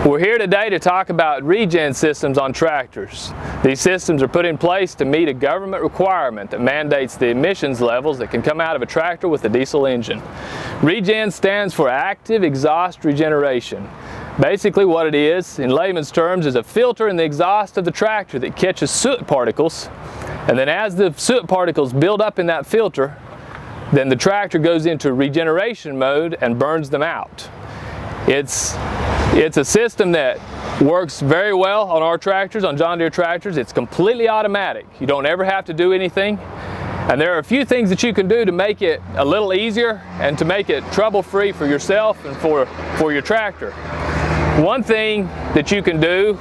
We're here today to talk about ReGen systems on tractors. These systems are put in place to meet a government requirement that mandates the emissions levels that can come out of a tractor with a diesel engine. ReGen stands for Active Exhaust Regeneration. Basically what it is, in layman's terms, is a filter in the exhaust of the tractor that catches soot particles, and then as the soot particles build up in that filter, then the tractor goes into regeneration mode and burns them out. It's a system that works very well on our tractors, on John Deere tractors. It's completely automatic. You don't ever have to do anything. And there are a few things that you can do to make it a little easier and to make it trouble-free for yourself and for your tractor. One thing that you can do,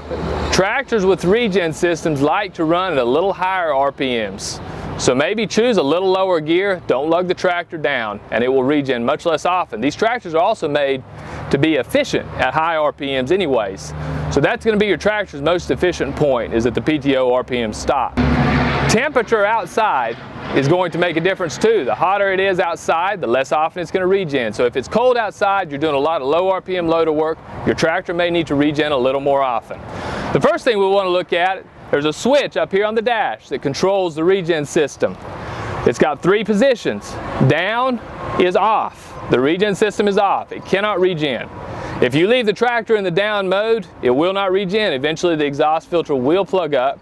tractors with ReGen systems like to run at a little higher RPMs. So maybe choose a little lower gear, don't lug the tractor down, and it will regen much less often. These tractors are also made to be efficient at high RPMs anyways. So that's going to be your tractor's most efficient point, is at the PTO RPM stop. Temperature outside is going to make a difference too. The hotter it is outside, the less often it's going to regen. So if it's cold outside, you're doing a lot of low RPM loader work, your tractor may need to regen a little more often. The first thing we want to look at, there's a switch up here on the dash that controls the ReGen system. It's got three positions. Down is off. The ReGen system is off. It cannot regen. If you leave the tractor in the down mode, it will not regen. Eventually the exhaust filter will plug up.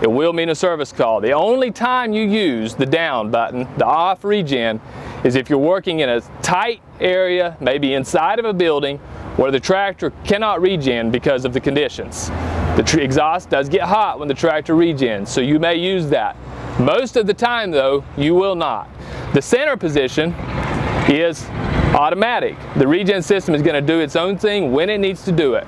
It will mean a service call. The only time you use the down button, the off regen, is if you're working in a tight area, maybe inside of a building, where the tractor cannot regen because of the conditions. The exhaust does get hot when the tractor regens, so you may use that. Most of the time though, you will not. The center position is automatic. The ReGen system is going to do its own thing when it needs to do it.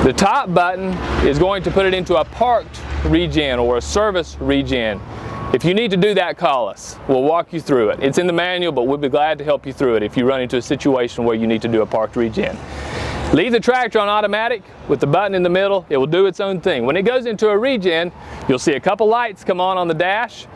The top button is going to put it into a parked regen or a service regen. If you need to do that, call us. We'll walk you through it. It's in the manual, but we'll be glad to help you through it if you run into a situation where you need to do a parked regen. Leave the tractor on automatic with the button in the middle. It will do its own thing. When it goes into a regen, you'll see a couple lights come on the dash.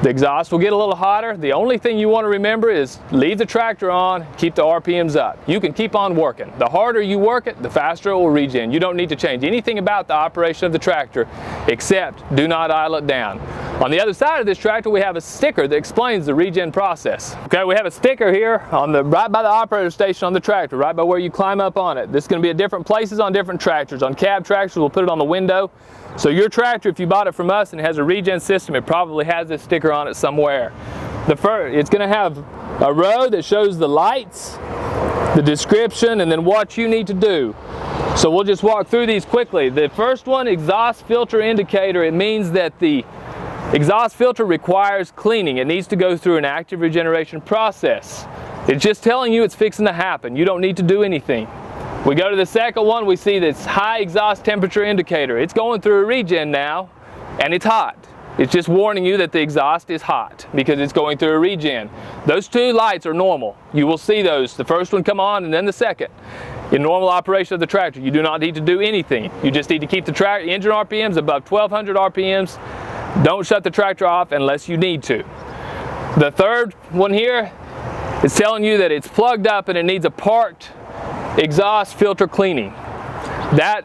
The exhaust will get a little hotter. The only thing you want to remember is leave the tractor on, keep the RPMs up. You can keep on working. The harder you work it, the faster it will regen. You don't need to change anything about the operation of the tractor except do not idle it down. On the other side of this tractor, we have a sticker that explains the ReGen process. Okay, we have a sticker here right by the operator station on the tractor, right by where you climb up on it. This is going to be at different places on different tractors. On cab tractors, we'll put it on the window. So your tractor, if you bought it from us and it has a ReGen system, it probably has this sticker on it somewhere. It's going to have a row that shows the lights, the description, and then what you need to do. So we'll just walk through these quickly. The first one, exhaust filter indicator. It means that the exhaust filter requires cleaning. It needs to go through an active regeneration process. It's just telling you it's fixing to happen. You don't need to do anything. We go to the second one, we see this high exhaust temperature indicator. It's going through a regen now, and it's hot. It's just warning you that the exhaust is hot because it's going through a regen. Those two lights are normal. You will see those. The first one come on and then the second. In normal operation of the tractor, you do not need to do anything. You just need to keep the engine RPMs above 1200 RPMs. Don't shut the tractor off unless you need to. The third one here is telling you that it's plugged up and it needs a parked exhaust filter cleaning. That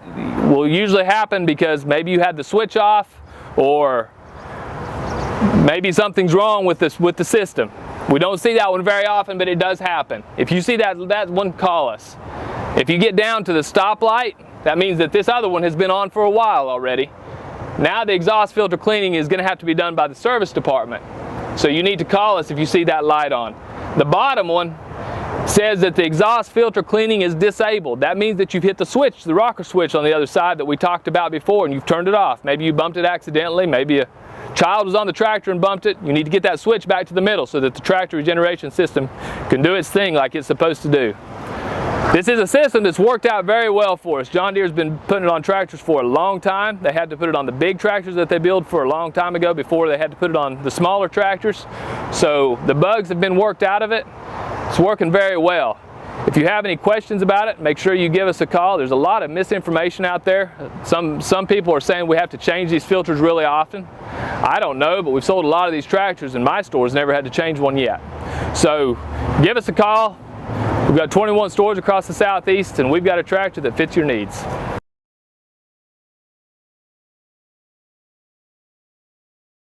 will usually happen because maybe you had the switch off or maybe something's wrong with the system. We don't see that one very often, but it does happen. If you see that one, call us. If you get down to the stoplight, that means that this other one has been on for a while already. Now the exhaust filter cleaning is going to have to be done by the service department. So you need to call us if you see that light on. The bottom one says that the exhaust filter cleaning is disabled. That means that you've hit the switch, the rocker switch on the other side that we talked about before, and you've turned it off. Maybe you bumped it accidentally, maybe a child was on the tractor and bumped it. You need to get that switch back to the middle so that the tractor regeneration system can do its thing like it's supposed to do. This is a system that's worked out very well for us. John Deere's been putting it on tractors for a long time. They had to put it on the big tractors that they built for a long time ago before they had to put it on the smaller tractors. So the bugs have been worked out of it. It's working very well. If you have any questions about it, make sure you give us a call. There's a lot of misinformation out there. Some people are saying we have to change these filters really often. I don't know, but we've sold a lot of these tractors and my store's never had to change one yet. So give us a call. We've got 21 stores across the Southeast, and we've got a tractor that fits your needs.